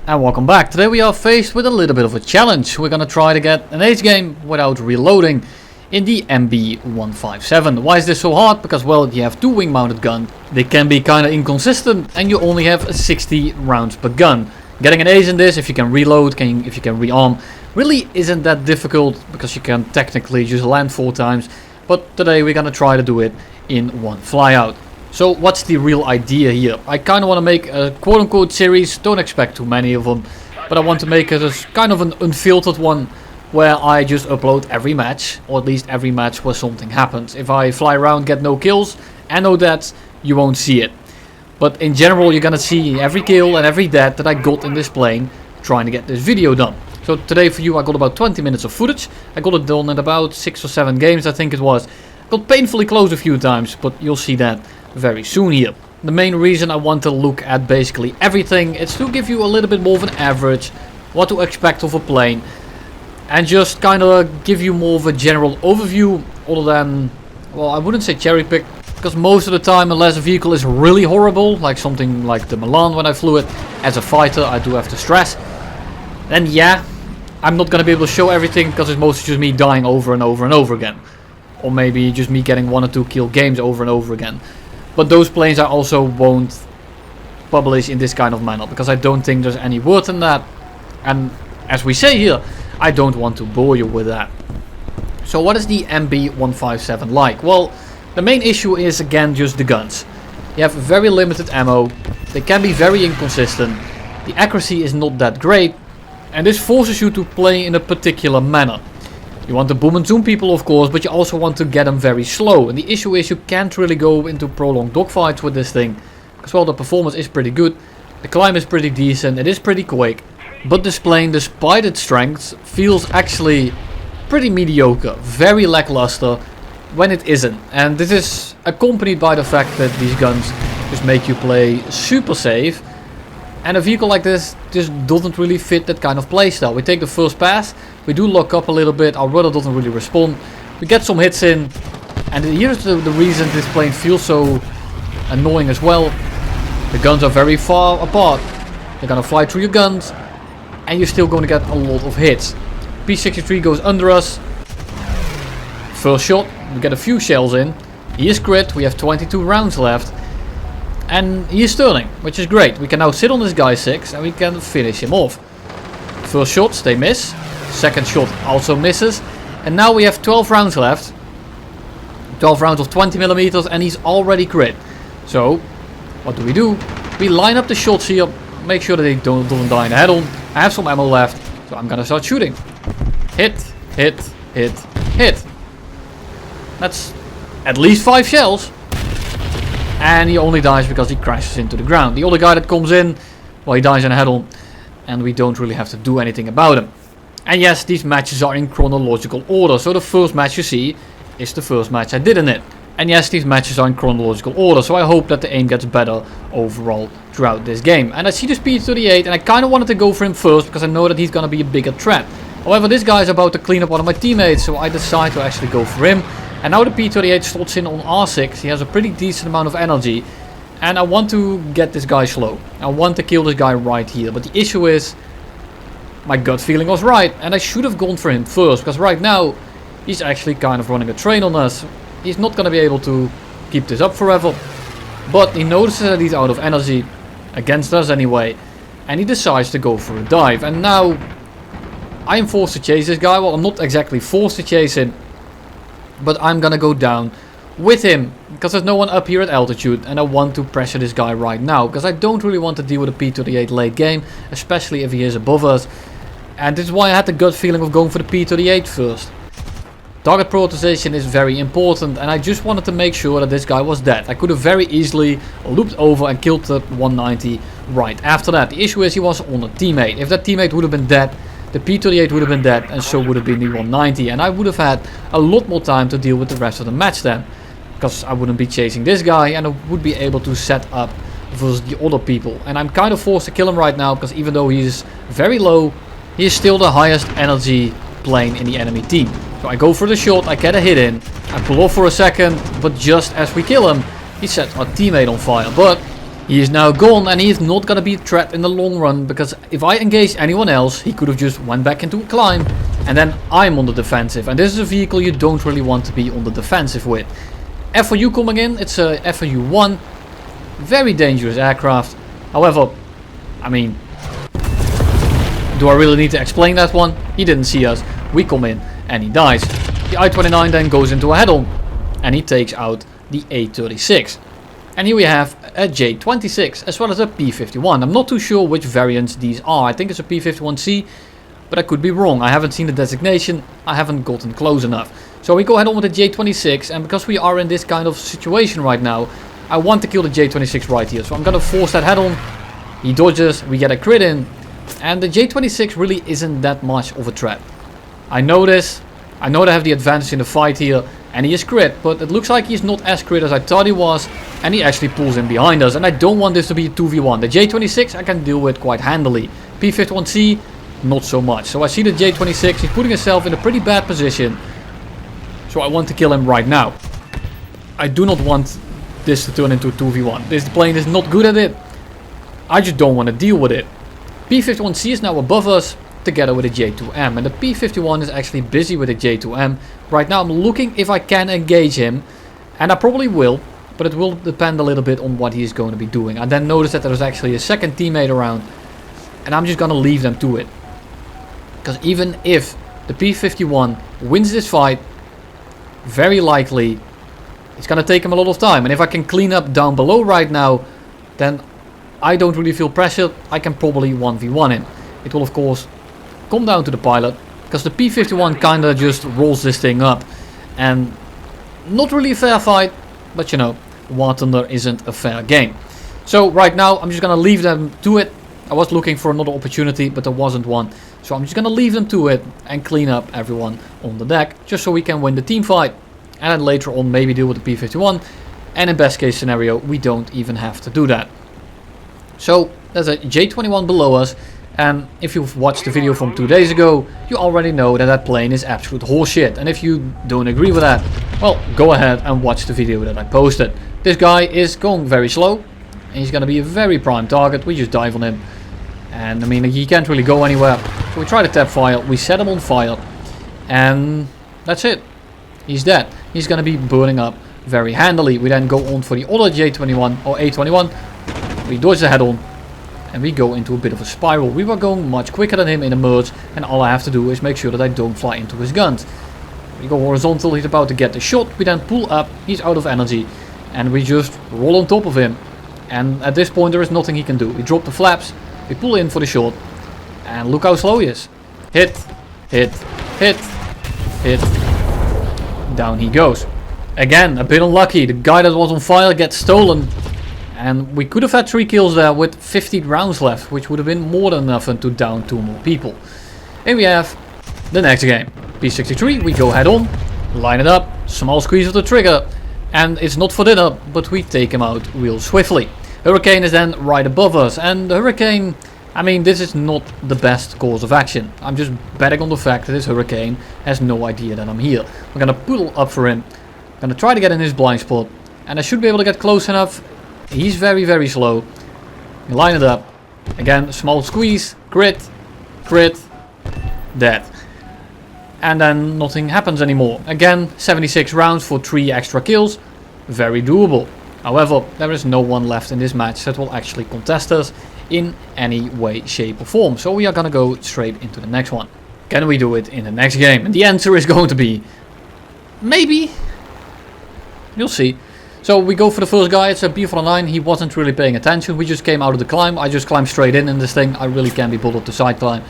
And welcome back. Today we are faced with a little bit of a challenge. We're gonna try to get an ace game without reloading in the M.B.157. Why is this so hard? Because, well, you have two wing mounted guns. They can be kinda inconsistent and you only have 60 rounds per gun. Getting an ace in this, if you can reload, if you can rearm, really isn't that difficult because you can technically just land 4 times. But today we're gonna try to do it in one flyout. So what's the real idea here? I kind of want to make a quote-unquote series, don't expect too many of them, but I want to make it as kind of an unfiltered one where I just upload every match, or at least every match where something happens. If I fly around, get no kills and no deaths, you won't see it. But in general you're gonna see every kill and every death that I got in this plane trying to get this video done. So today for you I got about 20 minutes of footage. I got it done in about 6 or 7 games I think it was. Got painfully close a few times, but you'll see that very soon here. The main reason I want to look at basically everything is to give you a little bit more of an average, what to expect of a plane, and just kind of give you more of a general overview other than, well, I wouldn't say cherry pick, because most of the time unless a vehicle is really horrible, like something like the Milan when I flew it as a fighter, I do have to stress, then yeah, I'm not going to be able to show everything because it's mostly just me dying over and over and over again. Or maybe just me getting 1 or 2 kill games over and over again. But those planes I also won't publish in this kind of manner, because I don't think there's any worth in that. And as we say here, I don't want to bore you with that. So what is the M.B.157 like? Well, the main issue is again just the guns. You have very limited ammo, they can be very inconsistent, the accuracy is not that great, and this forces you to play in a particular manner. You want to boom and zoom people of course, but you also want to get them very slow. And the issue is you can't really go into prolonged dogfights with this thing. Because well, the performance is pretty good, the climb is pretty decent, it is pretty quick. But this plane, despite its strengths, feels actually pretty mediocre, very lackluster when it isn't. And this is accompanied by the fact that these guns just make you play super safe. And a vehicle like this just doesn't really fit that kind of playstyle. We take the first pass, we do lock up a little bit, our rudder doesn't really respond. We get some hits in, and here's the reason this plane feels so annoying as well. The guns are very far apart. They're gonna fly through your guns, and you're still gonna get a lot of hits. P63 goes under us. First shot, we get a few shells in. He is crit, we have 22 rounds left. And he is turning, which is great. We can now sit on this guy 6 and we can finish him off. First shots, they miss. Second shot also misses. And now we have 12 rounds left. 12 rounds of 20mm and he's already crit. So, what do? We line up the shots here, make sure that they don't die in the head on. I have some ammo left, so I'm gonna start shooting. Hit, hit, hit, hit. That's at least 5 shells. And he only dies because he crashes into the ground. The other guy that comes in, well, he dies in a head-on, and we don't really have to do anything about him. And yes, these matches are in chronological order, so the first match you see is the first match I did in it. And yes, these matches are in chronological order, so I hope that the aim gets better overall throughout this game. And I see the P38, and I kind of wanted to go for him first, because I know that he's going to be a bigger threat. However, this guy is about to clean up one of my teammates, so I decide to actually go for him. And now the P38 slots in on R6, he has a pretty decent amount of energy. And I want to get this guy slow. I want to kill this guy right here. But the issue is, my gut feeling was right. And I should have gone for him first. Because right now, he's actually kind of running a train on us. He's not going to be able to keep this up forever. But he notices that he's out of energy. Against us anyway. And he decides to go for a dive. And now, I am forced to chase this guy. Well, I'm not exactly forced to chase him. But I'm gonna go down with him, because there's no one up here at altitude, and I want to pressure this guy right now, because I don't really want to deal with a P38 late game, especially if he is above us. And this is why I had the gut feeling of going for the P38 first. Target prioritization is very important, and I just wanted to make sure that this guy was dead. I could have very easily looped over and killed the 190 right after that. The issue is he was on a teammate. If that teammate would have been dead, the P38 would have been dead, and so would have been the 190, and I would have had a lot more time to deal with the rest of the match then, because I wouldn't be chasing this guy and I would be able to set up versus the other people. And I'm kind of forced to kill him right now, because even though he is very low, he is still the highest energy plane in the enemy team. So I go for the shot, I get a hit in, I pull off for a second, but just as we kill him, he sets our teammate on fire. But He is now gone, and he is not gonna be a threat in the long run, because if I engaged anyone else, he could have just went back into a climb, and then I'm on the defensive. And this is a vehicle you don't really want to be on the defensive with. FOU coming in, it's a FOU-1. Very dangerous aircraft. However, I mean, do I really need to explain that one? He didn't see us. We come in, and he dies. The I-29 then goes into a head-on, and he takes out the A-36. And here we have a J-26 as well as a P-51. I'm not too sure which variants these are. I think it's a P-51C, but I could be wrong. I haven't seen the designation. I haven't gotten close enough. So we go ahead on with the J-26, and because we are in this kind of situation right now, I want to kill the J-26 right here. So I'm going to force that head on. He dodges, we get a crit in, and the J-26 really isn't that much of a threat. I know this. I know they have the advantage in the fight here, and he is crit, but it looks like he's not as crit as I thought he was, and he actually pulls in behind us, and I don't want this to be a 2v1. The J-26 I can deal with quite handily. P-51C, not so much. So I see the J-26, he's putting himself in a pretty bad position, so I want to kill him right now. I do not want this to turn into a 2v1. This plane is not good at it. I just don't want to deal with it. P-51C is now above us, together with the J2M, and the P-51 is actually busy with the J2M. Right now I'm looking if I can engage him, and I probably will, but it will depend a little bit on what he is going to be doing. I then noticed that there was actually a second teammate around, and I'm just going to leave them to it. Because even if the P-51 wins this fight, very likely it's going to take him a lot of time, and if I can clean up down below right now, then I don't really feel pressured. I can probably 1v1 him. It will of course come down to the pilot, because the P-51 kinda just rolls this thing up, and not really a fair fight, but you know, War Thunder isn't a fair game. So right now I'm just gonna leave them to it. I was looking for another opportunity, but there wasn't one, so I'm just gonna leave them to it and clean up everyone on the deck, just so we can win the team fight, and then later on maybe deal with the P-51, and in best case scenario we don't even have to do that. So there's a J-21 below us. And if you've watched the video from 2 days ago, you already know that that plane is absolute horseshit. And if you don't agree with that, well, go ahead and watch the video that I posted. This guy is going very slow, and he's going to be a very prime target. We just dive on him, and I mean, he can't really go anywhere. So we try to tap fire, we set him on fire, and that's it. He's dead. He's going to be burning up very handily. We then go on for the other J21 or A21. We dodge the head on, and we go into a bit of a spiral. We were going much quicker than him in a merge, and all I have to do is make sure that I don't fly into his guns. We go horizontal, he's about to get the shot, we then pull up, he's out of energy, and we just roll on top of him. And at this point there is nothing he can do. We drop the flaps, we pull in for the shot, and look how slow he is. Hit, hit, hit, hit, down he goes. Again, a bit unlucky, the guy that was on fire gets stolen. And we could have had 3 kills there with 15 rounds left, which would have been more than enough to down 2 more people. And we have the next game. P63, we go head on, line it up, small squeeze of the trigger, and it's not for dinner, but we take him out real swiftly. Hurricane is then right above us, and the Hurricane, I mean, this is not the best course of action. I'm just betting on the fact that this Hurricane has no idea that I'm here. We're gonna pull up for him, gonna try to get in his blind spot, and I should be able to get close enough. He's very, very slow. Line it up. Again, small squeeze, crit, crit, dead. And then nothing happens anymore. Again, 76 rounds for 3 extra kills. Very doable. However, there is no one left in this match that will actually contest us in any way, shape or form. So we are gonna go straight into the next one. Can we do it in the next game? And the answer is going to be maybe. You'll see. So we go for the first guy, it's a B49, he wasn't really paying attention, we just came out of the climb, I just climbed straight in this thing, I really can't be bothered to side climb.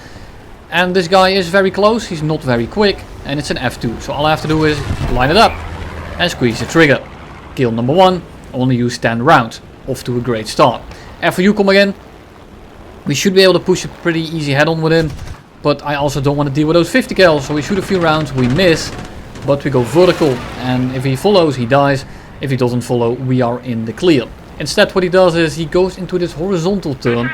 And this guy is very close, he's not very quick, and it's an F2, so all I have to do is line it up and squeeze the trigger. Kill number 1, only use 10 rounds, off to a great start. FOU come again, we should be able to push a pretty easy head on with him, but I also don't want to deal with those 50 kills, so we shoot a few rounds, we miss, but we go vertical, and if he follows, he dies. If he doesn't follow, we are in the clear. Instead what he does is he goes into this horizontal turn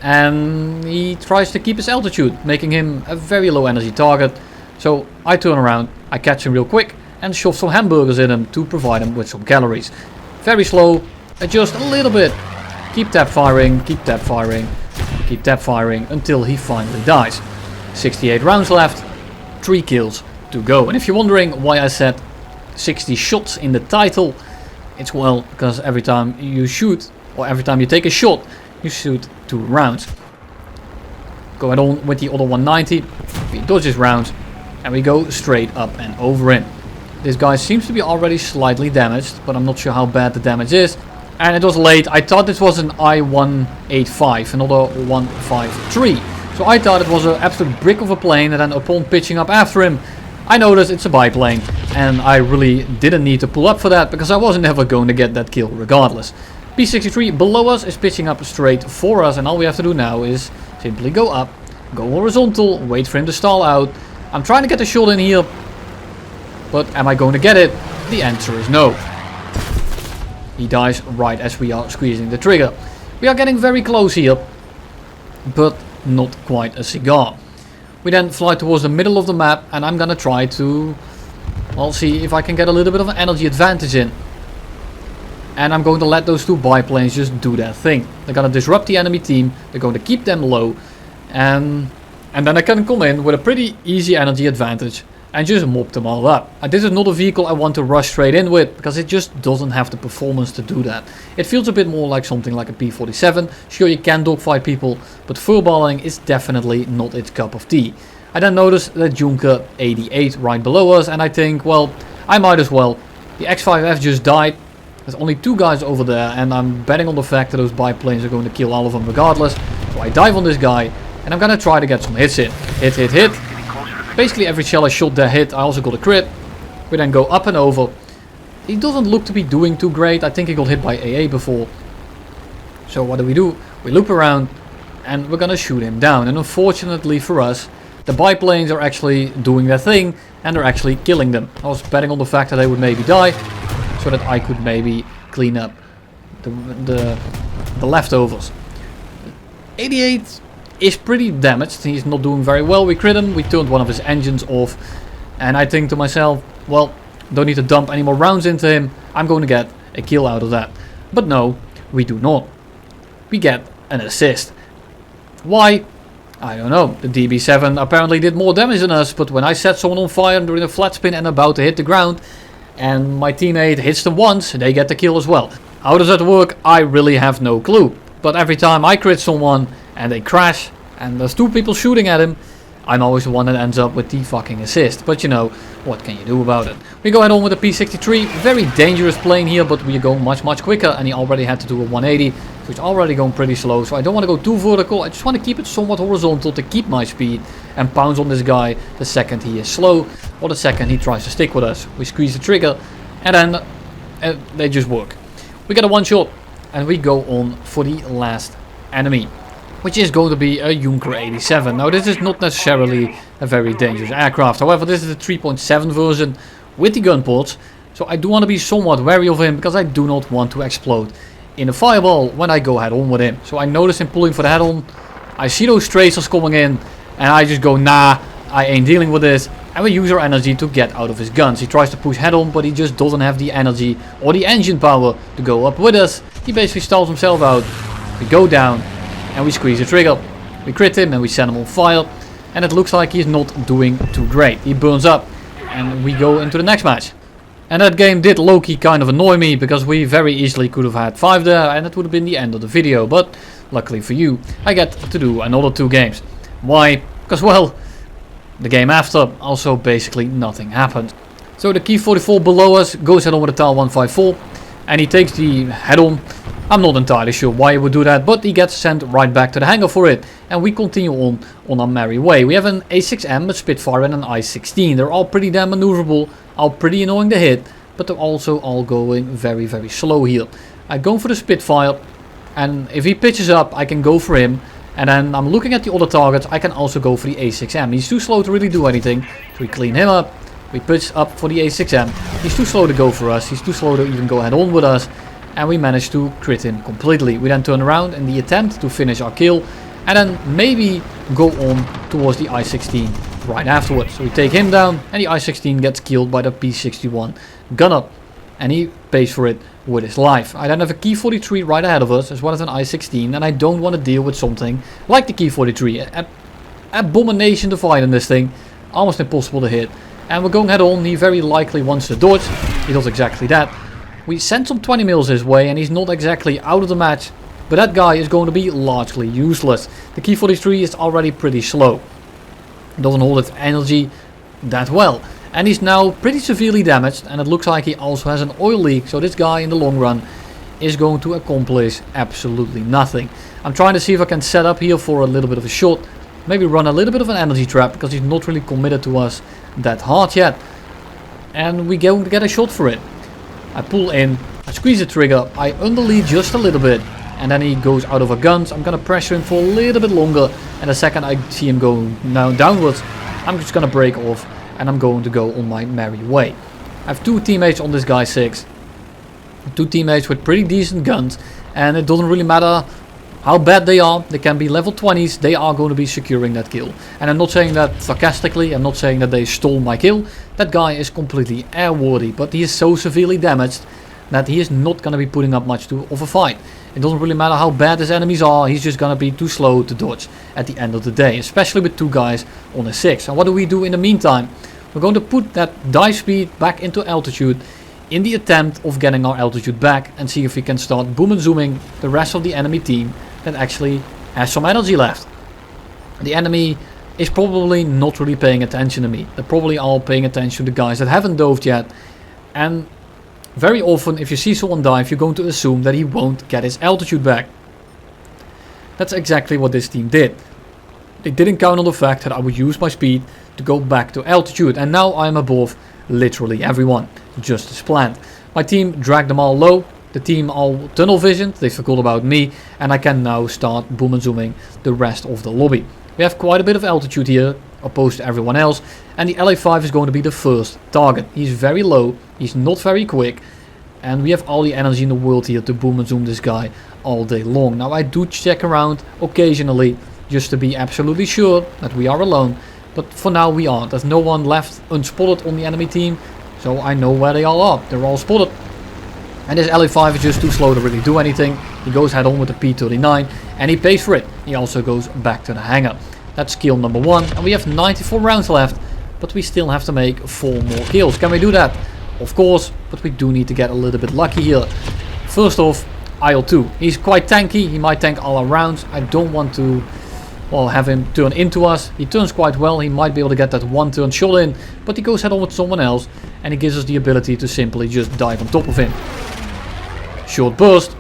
and he tries to keep his altitude, making him a very low energy target. So I turn around, I catch him real quick and shove some hamburgers in him to provide him with some calories. Very slow, adjust a little bit Keep tap firing, keep tap firing, keep tap firing until he finally dies. 68 rounds left, 3 kills to go. And if you're wondering why I said 60 shots in the title, it's well because every time you shoot, or every time you take a shot, you shoot 2 rounds. Go ahead on with the other 190, he dodges rounds, and we go straight up and over him. This guy seems to be already slightly damaged, but I'm not sure how bad the damage is. And it was late. I thought this was an I-185, another 153. So I thought it was an absolute brick of a plane, and then upon pitching up after him, I noticed it's a biplane. And I really didn't need to pull up for that, because I wasn't ever going to get that kill regardless. P63 below us is pitching up straight for us, and all we have to do now is simply go up, go horizontal, wait for him to stall out. I'm trying to get a shot in here, but am I going to get it? The answer is no. He dies right as we are squeezing the trigger. We are getting very close here, but not quite a cigar. We then fly towards the middle of the map, and I'm gonna try to, well, see if I can get a little bit of an energy advantage in. And I'm going to let those 2 biplanes just do their thing. They're gonna disrupt the enemy team, they're going to keep them low, and then I can come in with a pretty easy energy advantage and just mop them all up. This is not a vehicle I want to rush straight in with, because it just doesn't have the performance to do that. It feels a bit more like something like a P47. Sure, you can dogfight people, but furballing is definitely not its cup of tea. I then noticed the Junker 88 right below us, and I think, well, I might as well. The X5F just died. There's only 2 guys over there, and I'm betting on the fact that those biplanes are going to kill all of them regardless. So I dive on this guy, and I'm gonna try to get some hits in. Hit, hit, hit. Basically every shell I shot there hit. I also got a crit. We then go up and over. He doesn't look to be doing too great. I think he got hit by AA before. So what do? We loop around and we're gonna shoot him down. And unfortunately for us, the biplanes are actually doing their thing and they're actually killing them. I was betting on the fact that they would maybe die, so that I could maybe clean up the leftovers. 88 is pretty damaged. He's not doing very well. We crit him, we turned one of his engines off, and I think to myself, well, don't need to dump any more rounds into him. I'm going to get a kill out of that. But no, we do not. We get an assist. Why? I don't know. The DB7 apparently did more damage than us, but when I set someone on fire during a flat spin and about to hit the ground, and my teammate hits them once, they get the kill as well. How does that work? I really have no clue. But every time I crit someone and they crash and there's 2 people shooting at him, I'm always the one that ends up with the fucking assist. But you know, what can you do about it? We go ahead on with the P63. Very dangerous plane here, but we are going much quicker, and he already had to do a 180, so it's already going pretty slow. So I don't want to go too vertical. I just want to keep it somewhat horizontal to keep my speed and pounce on this guy the second he is slow, or the second he tries to stick with us. We squeeze the trigger, and then they just work. We get a 1 shot, and we go on for the last enemy, which is going to be a Junker 87. Now this is not necessarily a very dangerous aircraft. However, this is the 3.7 version with the gun ports, so I do want to be somewhat wary of him, because I do not want to explode in a fireball when I go head on with him. So I notice him pulling for the head on. I see those tracers coming in, and I just go, nah, I ain't dealing with this. And we use our energy to get out of his guns. He tries to push head on, but he just doesn't have the energy or the engine power to go up with us. He basically stalls himself out. We go down and we squeeze the trigger. We crit him and we send him on fire. And it looks like he's not doing too great. He burns up and we go into the next match. And that game did low-key kind of annoy me, because we very easily could have had 5 there and it would have been the end of the video. But luckily for you, I get to do another 2 games. Why? Because, well, the game after, also basically nothing happened. So the Key 44 below us goes head on with a TAL 154, and he takes the head on. I'm not entirely sure why he would do that, but he gets sent right back to the hangar for it, and we continue on our merry way. We have an A6M, a Spitfire and an I-16. They're all pretty damn maneuverable, all pretty annoying to hit, but they're also all going very slow here. I go for the Spitfire, and if he pitches up I can go for him. And then I'm looking at the other targets. I can also go for the A6M. He's too slow to really do anything. So we clean him up. We pitch up for the A6M. He's too slow to go for us. He's too slow to even go head on with us. And we manage to crit him completely. We then turn around in the attempt to finish our kill. And then maybe go on towards the I-16 right afterwards. So we take him down. And the I-16 gets killed by the P61 gunner. and he pays for it with his life. I then have a Key 43 right ahead of us, as well as an I-16, and I don't want to deal with something like the Key 43. Abomination to fight in this thing, almost impossible to hit. And we're going head on. He very likely wants to dodge. He does exactly that. We sent some 20 mils his way, and he's not exactly out of the match, but that guy is going to be largely useless. The Key 43 is already pretty slow. It doesn't hold its energy that well. And he's now pretty severely damaged, and it looks like he also has an oil leak, so this guy in the long run is going to accomplish absolutely nothing. I'm trying to see if I can set up here for a little bit of a shot, maybe run a little bit of an energy trap, because he's not really committed to us that hard yet. And we're going to get a shot for it. I pull in, I squeeze the trigger, I underlead just a little bit, and then he goes out of our guns. I'm going to pressure him for a little bit longer, and the second I see him go now downwards, I'm just going to break off. And I'm going to go on my merry way. I have two teammates on this guy 6. Two teammates with pretty decent guns. And it doesn't really matter how bad they are. They can be level 20s. They are going to be securing that kill. And I'm not saying that sarcastically. I'm not saying that they stole my kill. That guy is completely airworthy. But he is so severely damaged that he is not going to be putting up much of a fight. It doesn't really matter how bad his enemies are. He's just going to be too slow to dodge at the end of the day. Especially with two guys on a 6. And what do we do in the meantime? We're going to put that dive speed back into altitude in the attempt of getting our altitude back and see if we can start boom and zooming the rest of the enemy team that actually has some energy left. The enemy is probably not really paying attention to me. They're probably all paying attention to the guys that haven't doved yet. And very often if you see someone dive, you're going to assume that he won't get his altitude back. That's exactly what this team did. They didn't count on the fact that I would use my speed to go back to altitude, and now I'm above literally everyone, just as planned. My team dragged them all low, the team all tunnel visioned, they forgot about me, and I can now start boom and zooming the rest of the lobby. We have quite a bit of altitude here, opposed to everyone else, and the LA5 is going to be the first target. He's very low, he's not very quick, and we have all the energy in the world here to boom and zoom this guy all day long. Now I do check around occasionally, just to be absolutely sure that we are alone. But for now we aren't. There's no one left unspotted on the enemy team. So I know where they all are. They're all spotted. And this LA5 is just too slow to really do anything. He goes head on with the P39 and he pays for it. He also goes back to the hangar. That's kill number 1. And we have 94 rounds left. But we still have to make 4 more kills. Can we do that? Of course. But we do need to get a little bit lucky here. First off, IL-2. He's quite tanky. He might tank all our rounds. I don't want to... well, have him turn into us. He turns quite well. He might be able to get that one turn shot in, but he goes head on with someone else and he gives us the ability to simply just dive on top of him. Short burst,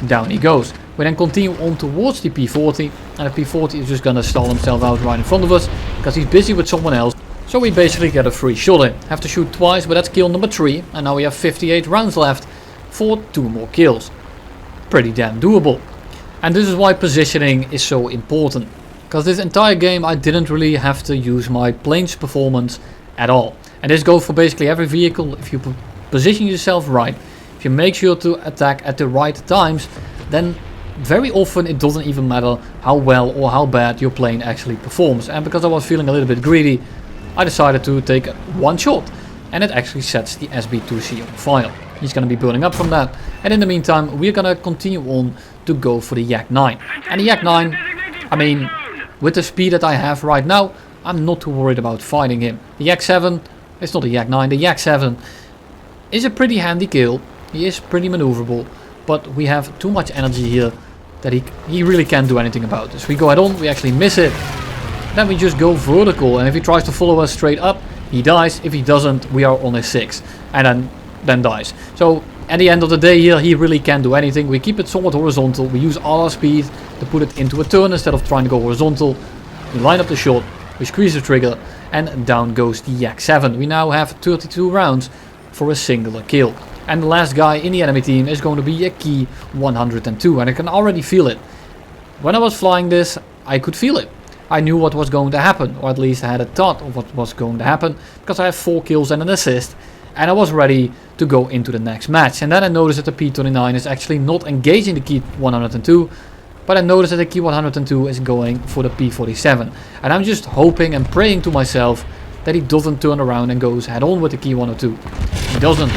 down he goes. We then continue on towards the P40, and the P40 is just gonna stall himself out right in front of us because he's busy with someone else. So we basically get a free shot in. Have to shoot twice, but that's kill number 3, and now we have 58 rounds left for 2 more kills. Pretty damn doable. And this is why positioning is so important. Because this entire game I didn't really have to use my plane's performance at all. And this goes for basically every vehicle. If you position yourself right, if you make sure to attack at the right times, then very often it doesn't even matter how well or how bad your plane actually performs. And because I was feeling a little bit greedy, I decided to take one shot. And it actually sets the SB2C on fire. He's going to be burning up from that. And in the meantime, we're going to continue on to go for the Yak 9. And the Yak 9, I mean, with the speed that I have right now, I'm not too worried about fighting him. The Yak 7, it's not a Yak 9, the Yak 7 is a pretty handy kill. He is pretty maneuverable, but we have too much energy here that he really can't do anything about this. We go head on, we actually miss it. Then we just go vertical, and if he tries to follow us straight up, he dies. If he doesn't, we are on his 6, and then dies. So at the end of the day here, he really can't do anything. We keep it somewhat horizontal. We use all our speed to put it into a turn instead of trying to go horizontal. We line up the shot, we squeeze the trigger, and down goes the Yak 7. We now have 32 rounds for a singular kill. And the last guy in the enemy team is going to be a Key 102, and I can already feel it. When I was flying this, I could feel it. I knew what was going to happen, or at least I had a thought of what was going to happen, because I have 4 kills and an assist, and I was ready to go into the next match. And then I noticed that the P29 is actually not engaging the Key 102, but I noticed that the Key 102 is going for the P47. And I'm just hoping and praying to myself that he doesn't turn around and goes head on with the Key 102. He doesn't.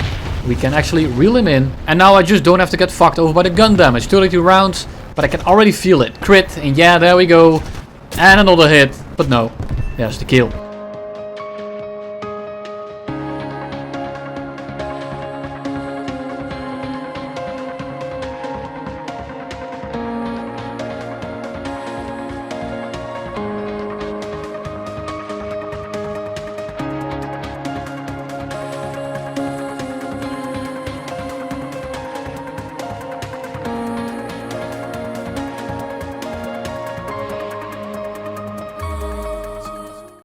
we can actually reel him in. And now I just don't have to get fucked over by the gun damage. 32 rounds, but I can already feel it. Crit, and yeah, there we go. And another hit, but no, there's the kill.